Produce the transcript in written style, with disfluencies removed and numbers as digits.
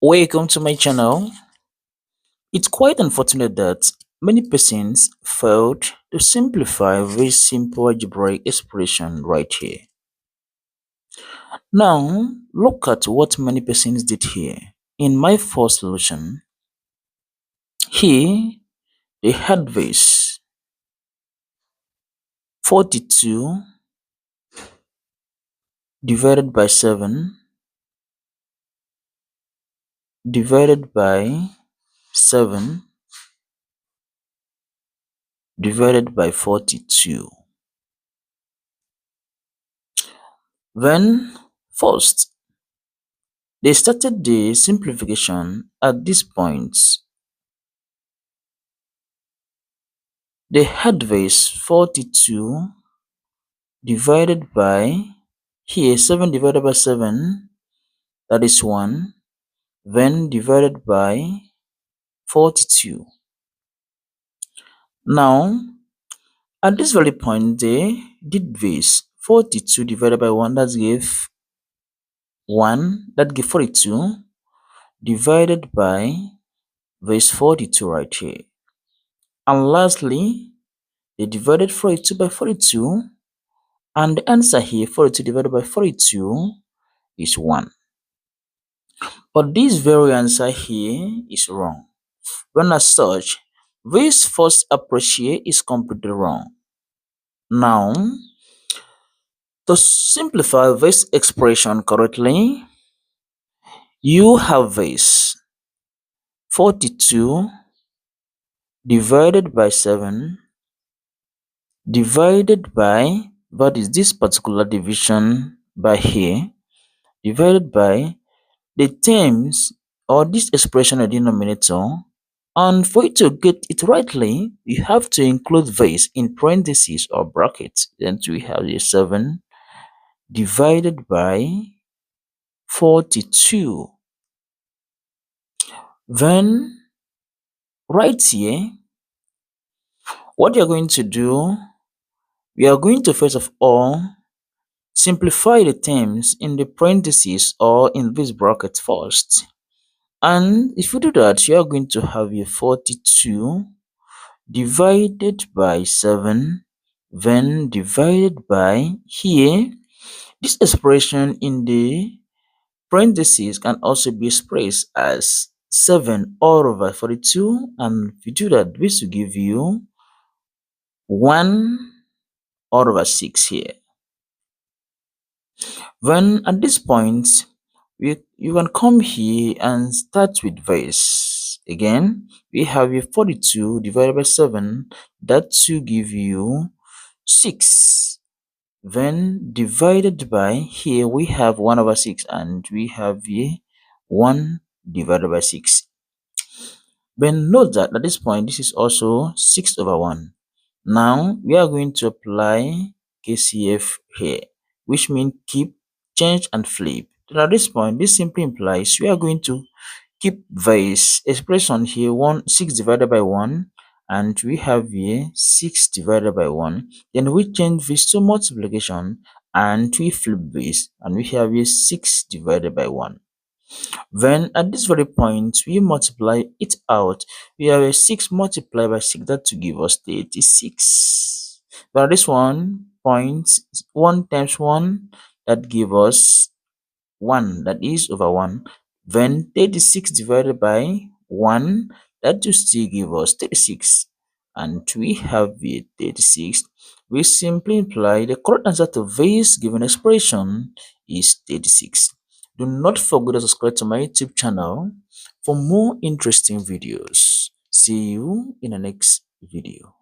Welcome to my channel. It's quite unfortunate that many persons failed to simplify this simple algebraic expression right here. Now, look at what many persons did here. In my first solution, here they had this 42 divided by 7 divided by 7 divided by 42. Then, first, they started the simplification at this point. They had this 42 divided by, here 7 divided by 7, that is 1, then divided by 42. Now, at this very point, they did this 42 divided by 1, that gave 1, that gave 42, divided by this 42 right here. And lastly, they divided 42 by 42, and the answer here, 42 divided by 42, is 1. But this very answer here is wrong. When as such, this first approach here is completely wrong. Now, to simplify this expression correctly, you have this 42 divided by 7 divided by, that is this particular division by here, divided by the terms or this expression or denominator, and for you to get it rightly, you have to include this in parentheses or brackets. Then we have the 7 divided by 42. Then right here, what you're going to do, we are going to first of all simplify the terms in the parentheses or in this bracket first. And if you do that, you are going to have your 42 divided by 7, then divided by, here, this expression in the parentheses can also be expressed as 7 all over 42, and if you do that, this will give you 1 all over 6 here. Then at this point, you can come here and start with this. Again, we have a 42 divided by 7, that will give you 6. Then divided by, here we have 1 over 6, and we have here 1 divided by 6. Then note that at this point, this is also 6 over 1. Now we are going to apply KCF here, which means keep, change, and flip. Then at this point, this simply implies we are going to keep this expression here, 6 divided by 1, and we have here 6 divided by 1. Then we change this to multiplication, and we flip this, and we have here 6 divided by 1. Then at this very point, we multiply it out. We have a 6 multiplied by 6, that to give us 36. But this one point, 1 times 1, that give us 1, that is over 1. Then 36 divided by 1, that will still give us 36. And we have the 36. We simply imply the correct answer to this given expression is 36. Do not forget to subscribe to my YouTube channel for more interesting videos. See you in the next video.